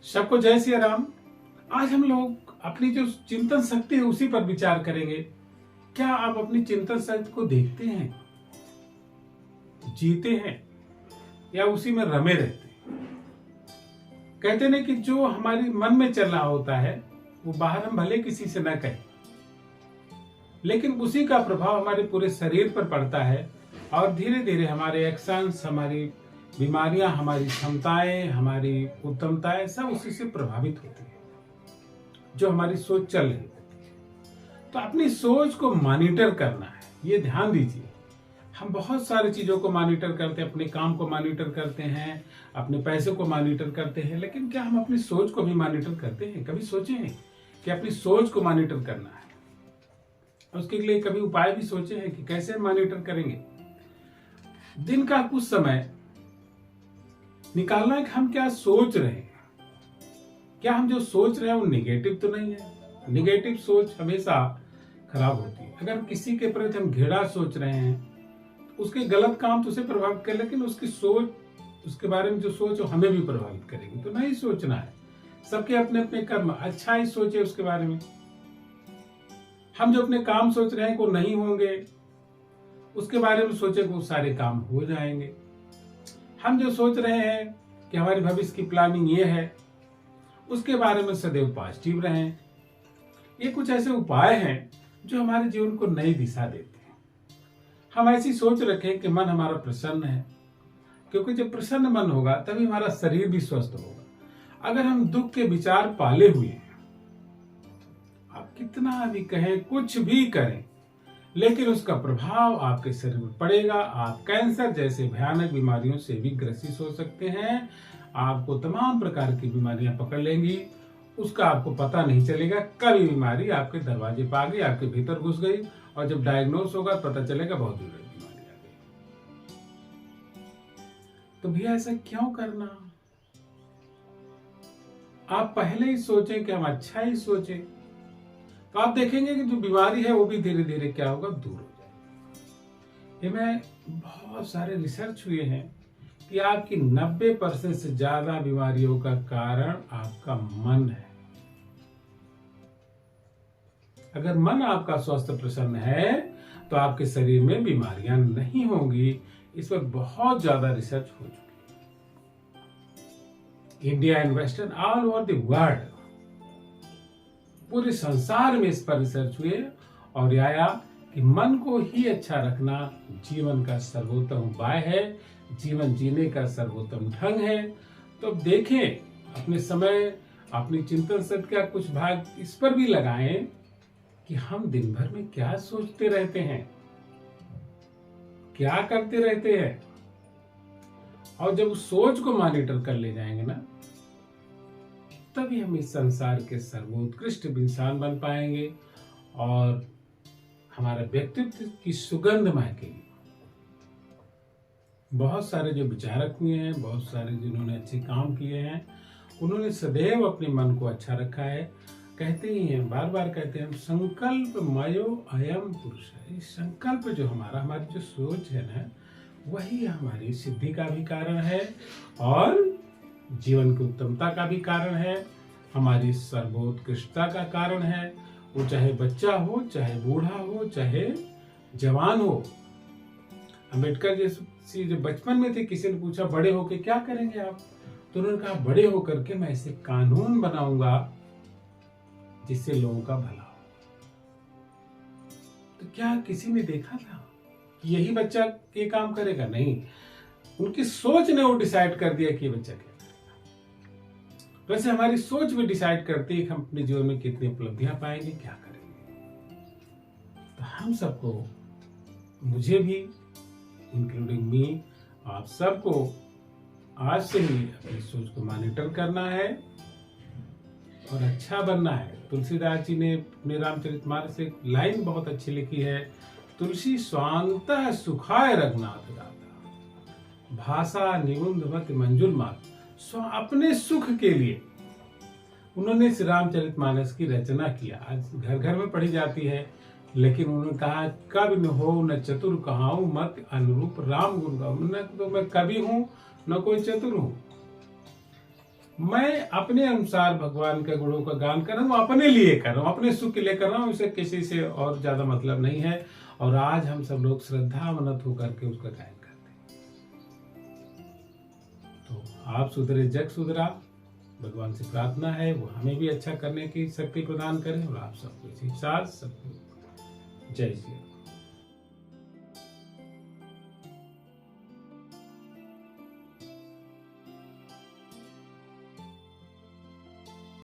सबको जय श्री राम। आज हम लोग अपनी जो चिंतन शक्ति है उसी पर विचार करेंगे। क्या आप अपनी चिंतन शक्ति को देखते हैं, जीते हैं या उसी में रमे रहते हैं? कहते नहीं कि जो हमारी मन में चल रहा होता है वो बाहर हम भले किसी से न कहें, लेकिन उसी का प्रभाव हमारे पूरे शरीर पर पड़ता है और धीरे धीरे हमारे एक्शंस, हमारी बीमारियां, हमारी क्षमताएं, हमारी उत्तमताएं सब उसी से प्रभावित होती है जो हमारी सोच चल रही होती है। तो अपनी सोच को मॉनिटर करना है, ये ध्यान दीजिए। हम बहुत सारी चीजों को मॉनिटर करते हैं, अपने काम को मॉनिटर करते हैं, अपने पैसे को मॉनिटर करते हैं, लेकिन क्या हम अपनी सोच को भी मॉनिटर करते हैं? कभी सोचे हैं कि अपनी सोच को मॉनिटर करना है? उसके लिए कभी उपाय भी सोचे हैं कि कैसे मॉनिटर करेंगे? दिन का कुछ समय निकालना है कि हम क्या सोच रहे हैं। क्या हम जो सोच रहे हैं वो निगेटिव तो नहीं है? निगेटिव सोच हमेशा खराब होती है। अगर किसी के प्रति हम घृणा सोच रहे हैं तो उसके गलत काम तो उसे प्रभावित करे, लेकिन उसकी सोच, उसके बारे में जो सोच वो हमें भी प्रभावित करेगी। तो नहीं सोचना है। सबके अपने अपने कर्म, अच्छा ही सोचे उसके बारे में। हम जो अपने काम सोच रहे हैं वो नहीं होंगे, उसके बारे में सोचे वो सारे काम हो जाएंगे। हम जो सोच रहे हैं कि हमारी भविष्य की प्लानिंग ये है, उसके बारे में सदैव पॉजिटिव रहें। ये कुछ ऐसे उपाय हैं जो हमारे जीवन को नई दिशा देते हैं। हम ऐसी सोच रखें कि मन हमारा प्रसन्न है, क्योंकि जब प्रसन्न मन होगा तभी हमारा शरीर भी स्वस्थ होगा। अगर हम दुख के विचार पाले हुए हैं, आप कितना भी कहें, कुछ भी करें, लेकिन उसका प्रभाव आपके शरीर में पड़ेगा। आप कैंसर जैसे भयानक बीमारियों से भी ग्रसित हो सकते हैं। आपको तमाम प्रकार की बीमारियां पकड़ लेंगी, उसका आपको पता नहीं चलेगा। कभी बीमारी आपके दरवाजे पर आ गई, आपके भीतर घुस गई, और जब डायग्नोस होगा पता चलेगा बहुत दूर बीमारी आ गई। तो भैया ऐसा क्यों करना? आप पहले ही सोचें कि हम अच्छा ही सोचें, तो आप देखेंगे कि जो बीमारी है वो भी धीरे धीरे क्या होगा, दूर हो जाएगी। ये में बहुत सारे रिसर्च हुए हैं कि आपकी 90% से ज्यादा बीमारियों का कारण आपका मन है। अगर मन आपका स्वस्थ प्रसन्न है तो आपके शरीर में बीमारियां नहीं होंगी। इस पर बहुत ज्यादा रिसर्च हो चुकी है। India and western all over the world, पूरे संसार में इस पर रिसर्च हुए और यह आया कि मन को ही अच्छा रखना जीवन का सर्वोत्तम उपाय है, जीवन जीने का सर्वोत्तम ढंग है। तो देखें, अपने समय, अपनी चिंतन शक्ति का कुछ भाग इस पर भी लगाएं कि हम दिन भर में क्या सोचते रहते हैं, क्या करते रहते हैं। और जब उस सोच को मॉनिटर कर ले जाएंगे ना, तभी हम इस संसार के सर्वोत्कृष्ट इंसान बन पाएंगे और हमारा व्यक्तित्व की सुगंध महकेगी। बहुत सारे जो विचारक हुए हैं, बहुत सारे जिन्होंने अच्छे काम किए हैं, उन्होंने सदैव अपने मन को अच्छा रखा है। कहते ही हैं, बार बार कहते हैं, संकल्प मयो अयम पुरुष। इस संकल्प जो हमारी जो सोच है ना, वही हमारी सिद्धि का भी कारण है और जीवन की उत्तमता का भी कारण है, हमारी सर्वोत्कृष्टता का कारण है। वो चाहे बच्चा हो, चाहे बूढ़ा हो, चाहे जवान हो। अम्बेडकर जैसे जो बचपन में थे, किसी ने पूछा बड़े होके क्या करेंगे आप, तो उन्होंने कहा बड़े होकर के मैं ऐसे कानून बनाऊंगा जिससे लोगों का भला हो। तो क्या किसी ने देखा था कि यही बच्चा ये काम करेगा? नहीं, उनकी सोच ने वो डिसाइड कर दिया कि ये बच्चा क्या करेगा। वैसे हमारी सोच भी डिसाइड करती है कि हम अपने जीवन में कितनी उपलब्धियां पाएंगे, क्या करेंगे। तो हम सबको, मुझे भी इंक्लूडिंग मी, आप सबको आज से ही अपनी सोच को मॉनिटर करना है और अच्छा बनना है। तुलसीदास जी ने अपने रामचरितमानस से एक लाइन बहुत अच्छी लिखी है, तुलसी स्वांतः सुखाय रघुनाथ दाता, भाषा निबुंधवत मंजुल मात। अपने सुख के लिए उन्होंने श्री रामचरितमानस की रचना किया। आज घर घर में पढ़ी जाती है, लेकिन उन्होंने कहा कवि न हो न चतुर कहाऊं, मत अनुरूप राम गुण गाऊं। न तो मैं कवि हूं, न कोई चतुर हूं। मैं अपने अनुसार भगवान के गुणों का गान कर रहा हूँ, अपने लिए कर रहा हूँ, अपने सुख के लिए कर रहा हूँ, इसे किसी से और ज्यादा मतलब नहीं है। और आज हम सब लोग श्रद्धा मनत होकर के उसका गायन करते हैं। तो आप सुधरे जग सुधरा, भगवान से प्रार्थना है वो हमें भी अच्छा करने की शक्ति प्रदान करें और आप सबको इसी साथ सबको जय श्री राम।